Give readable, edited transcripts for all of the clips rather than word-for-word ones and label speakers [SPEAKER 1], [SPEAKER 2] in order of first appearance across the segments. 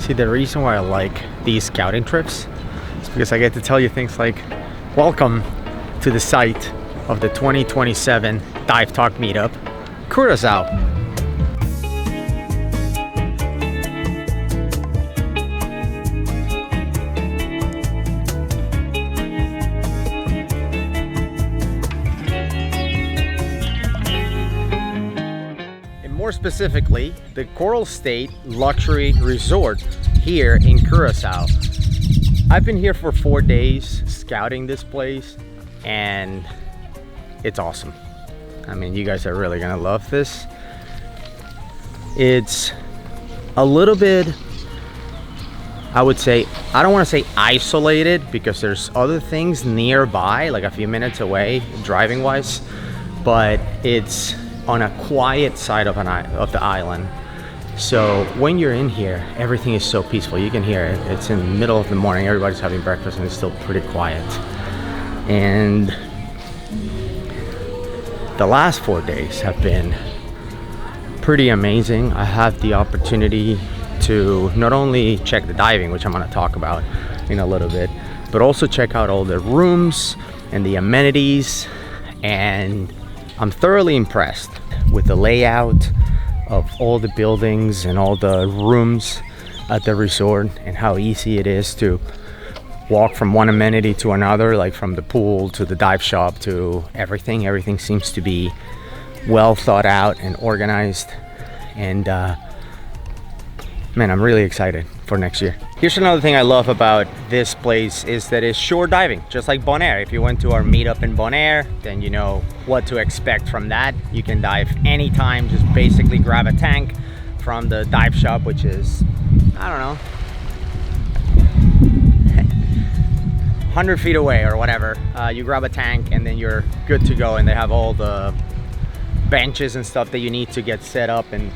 [SPEAKER 1] See, the reason why I like these scouting trips is because I get to tell you things like, welcome to the site of the 2027 Dive Talk Meetup, Curaçao. More specifically, the Coral State Luxury Resort here in Curaçao. I've been here for 4 days scouting this place and it's awesome. I mean, you guys are really gonna love this. It's a little bit, I would say, I don't want to say isolated because there's other things nearby, like a few minutes away driving wise, but it's on a quiet side of the island. So when you're in here, everything is so peaceful. You can hear it. It's in the middle of the morning, everybody's having breakfast and it's still pretty quiet. And the last 4 days have been pretty amazing. I had the opportunity to not only check the diving, which I'm going to talk about in a little bit, but also check out all the rooms and the amenities, and I'm thoroughly impressed with the layout of all the buildings and all the rooms at the resort and how easy it is to walk from one amenity to another, like from the pool to the dive shop to everything. Everything seems to be well thought out and organized, and man, I'm really excited for next year. Here's another thing I love about this place is that it's shore diving, just like Bonaire. If you went to our meetup in Bonaire, then you know what to expect from that. You can dive anytime, just basically grab a tank from the dive shop, which is, I don't know, 100 feet away or whatever. You grab a tank and then you're good to go, and they have all the benches and stuff that you need to get set up and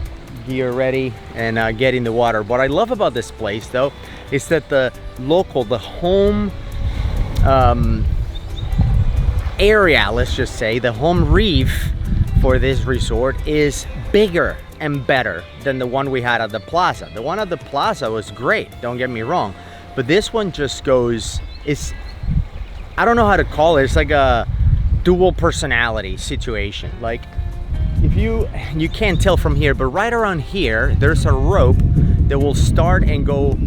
[SPEAKER 1] gear ready and get in the water. What I love about this place though is that the home area, let's just say, the home reef for this resort is bigger and better than the one we had at the plaza. The one at the plaza was great, don't get me wrong, but this one just goes, I don't know how to call it, it's like a dual personality situation. Like, if you can't tell from here, but right around here there's a rope that will start and go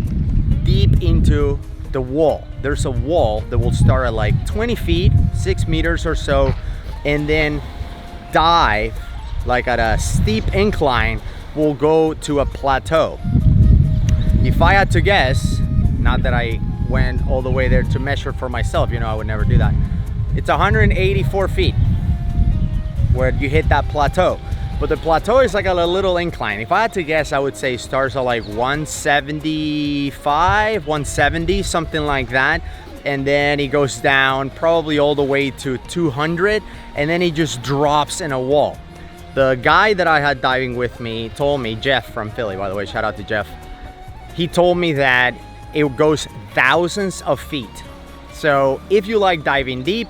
[SPEAKER 1] deep into the wall. There's a wall that will start at like 20 feet, 6 meters or so, and then dive like at a steep incline, will go to a plateau. If I had to guess, not that I went all the way there to measure for myself, you know, I would never do that, it's 184 feet where you hit that plateau. But the plateau is like a little incline. If I had to guess, I would say stars are like 175, 170, something like that. And then he goes down probably all the way to 200, and then he just drops in a wall. The guy that I had diving with me told me, Jeff from Philly, by the way, shout out to Jeff. He told me that it goes thousands of feet. So if you like diving deep,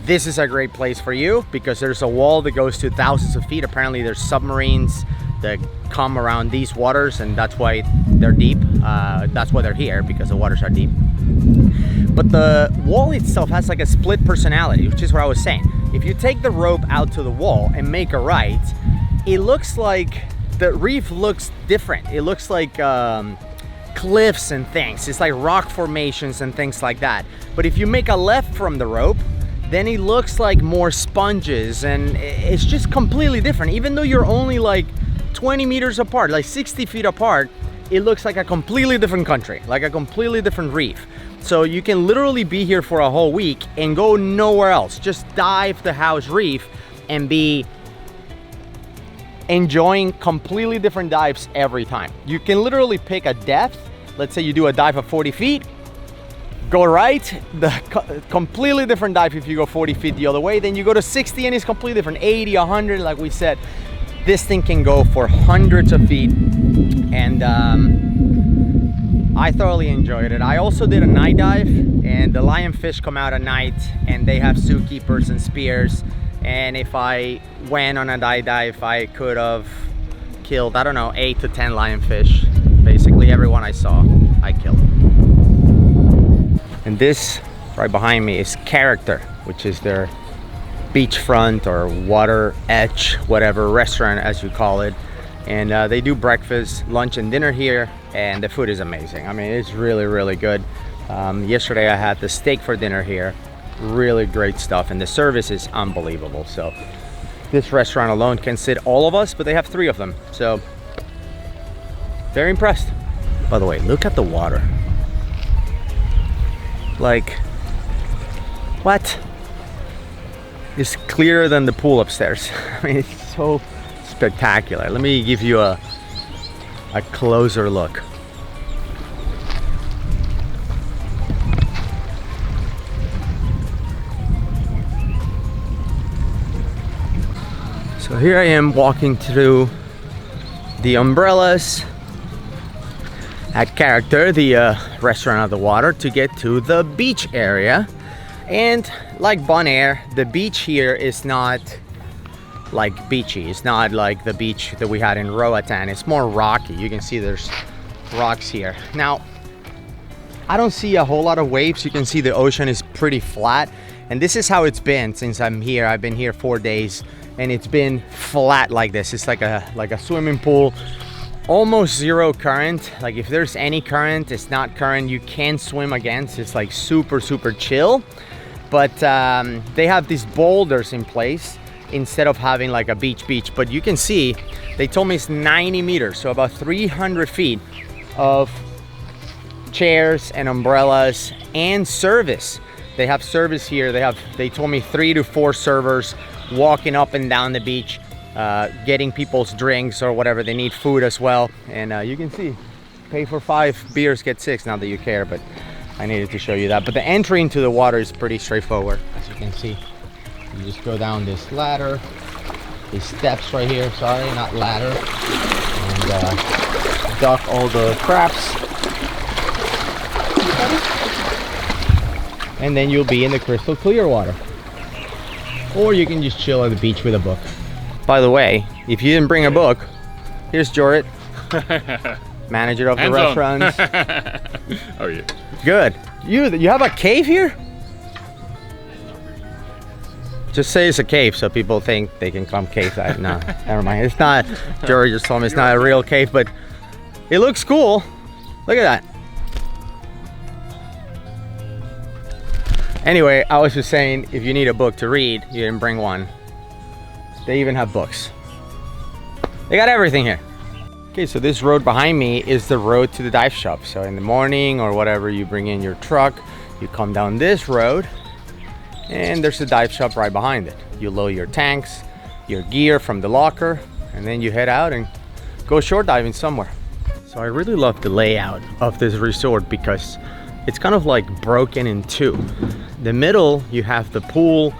[SPEAKER 1] this is a great place for you, because there's a wall that goes to thousands of feet. Apparently there's submarines that come around these waters, and that's why they're deep. That's why they're here, because the waters are deep. But the wall itself has like a split personality, which is what I was saying. If you take the rope out to the wall and make a right, it looks like the reef looks different. It looks like cliffs and things. It's like rock formations and things like that. But if you make a left from the rope, then it looks like more sponges, and it's just completely different. Even though you're only like 20 meters apart, like 60 feet apart, it looks like a completely different country, like a completely different reef. So you can literally be here for a whole week and go nowhere else. Just dive the house reef and be enjoying completely different dives every time. You can literally pick a depth. Let's say you do a dive of 40 feet, go right, the completely different dive if you go 40 feet the other way. Then you go to 60 and it's completely different. 80, 100, like we said. This thing can go for hundreds of feet, and I thoroughly enjoyed it. I also did a night dive, and the lionfish come out at night, and they have zookeepers and spears. And if I went on a night dive, I could have killed, I don't know, 8 to 10 lionfish basically everyone I saw, I killed. And this right behind me is Character, which is their beachfront or water edge, whatever restaurant as you call it. And they do breakfast, lunch, and dinner here, and the food is amazing. I mean, it's really, really good. Yesterday I had the steak for dinner here. Really great stuff, and the service is unbelievable. So this restaurant alone can sit all of us, but they have 3 of them. So very impressed. By the way, look at the water. Like, what? It's clearer than the pool upstairs. I mean, it's so spectacular. Let me give you a closer look. So here I am walking through the umbrellas at Character, the restaurant of the water, to get to the beach area. And like Bonaire, the beach here is not like beachy. It's not like the beach that we had in Roatan. It's more rocky. You can see there's rocks here. Now, I don't see a whole lot of waves. You can see the ocean is pretty flat. And this is how it's been since I'm here. I've been here 4 days and it's been flat like this. It's like a swimming pool. Almost zero current. Like if there's any current, it's not current you can swim against. It's like super, super chill. But they have these boulders in place instead of having like a beach. But you can see, they told me it's 90 meters, so about 300 feet of chairs and umbrellas and service. They have service here. They told me 3 to 4 servers walking up and down the beach, getting people's drinks or whatever. They need food as well. And you can see, pay for 5 beers, get 6, not that you care, but I needed to show you that. But the entry into the water is pretty straightforward, as you can see. You just go down this ladder, these steps right here, sorry, not ladder, and duck all the traps. And then you'll be in the crystal clear water. Or you can just chill at the beach with a book. By the way, if you didn't bring a book, here's Jorrit, manager of the restaurant.
[SPEAKER 2] How are you?
[SPEAKER 1] Good. You have a cave here? Just say it's a cave so people think they can come cave side. No, never mind. It's not. Jorrit just told me it's not a real cave, but it looks cool. Look at that. Anyway, I was just saying, if you need a book to read, you didn't bring one. They even have books. They got everything here. Okay, so this road behind me is the road to the dive shop. So in the morning or whatever, you bring in your truck, you come down this road, and there's a dive shop right behind it. You load your tanks, your gear from the locker, and then you head out and go shore diving somewhere. So I really love the layout of this resort because it's kind of like broken in 2. The middle, you have the pool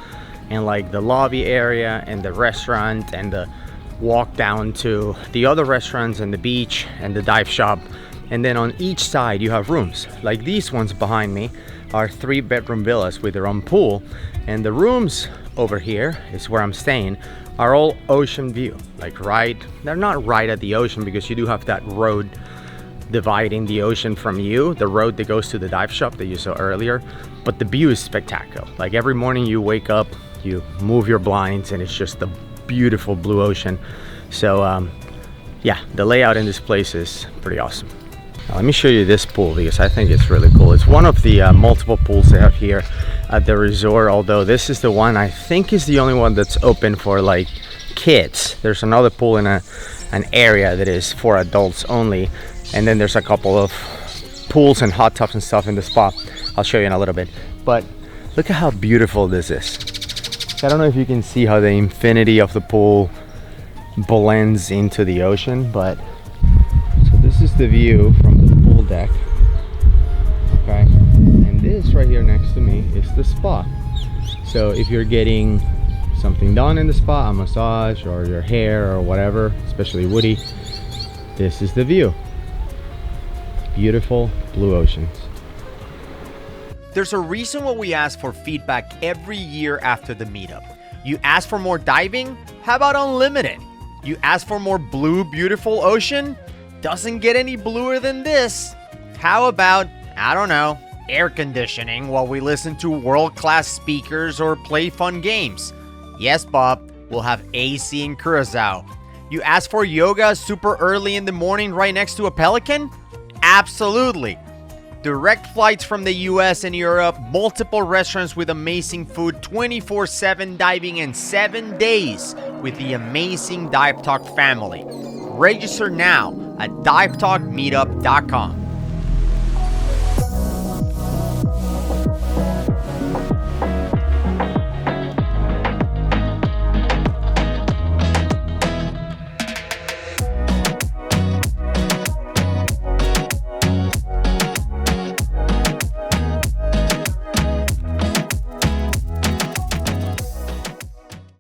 [SPEAKER 1] and like the lobby area and the restaurant and the walk down to the other restaurants and the beach and the dive shop. And then on each side you have rooms. Like these ones behind me are 3-bedroom villas with their own pool. And the rooms over here is where I'm staying are all ocean view. Like they're not right at the ocean because you do have that road dividing the ocean from you, the road that goes to the dive shop that you saw earlier. But the view is spectacular. Like every morning you wake up, you move your blinds and it's just the beautiful blue ocean. So yeah, the layout in this place is pretty awesome. Now, let me show you this pool because I think it's really cool. It's one of the multiple pools they have here at the resort, although this is the one I think is the only one that's open for like kids. There's another pool in an area that is for adults only, and then there's a couple of pools and hot tubs and stuff in the spa. I'll show you in a little bit. But look at how beautiful this is. I don't know if you can see how the infinity of the pool blends into the ocean, but so this is the view from the pool deck. Okay, and this right here next to me is the spa. So if you're getting something done in the spa, a massage or your hair or whatever, especially woody, this is the view. Beautiful blue oceans. There's a reason why we ask for feedback every year after the meetup. You ask for more diving? How about unlimited? You ask for more blue, beautiful ocean? doesn't get any bluer than this. How about, I don't know, air conditioning while we listen to world-class speakers or play fun games? Yes, Bob, we'll have AC in Curaçao. You asked for yoga super early in the morning right next to a pelican? Absolutely. Direct flights from the US and Europe, multiple restaurants with amazing food, 24/7 diving, and 7 days with the amazing Dive Talk family. Register now at divetalkmeetup.com.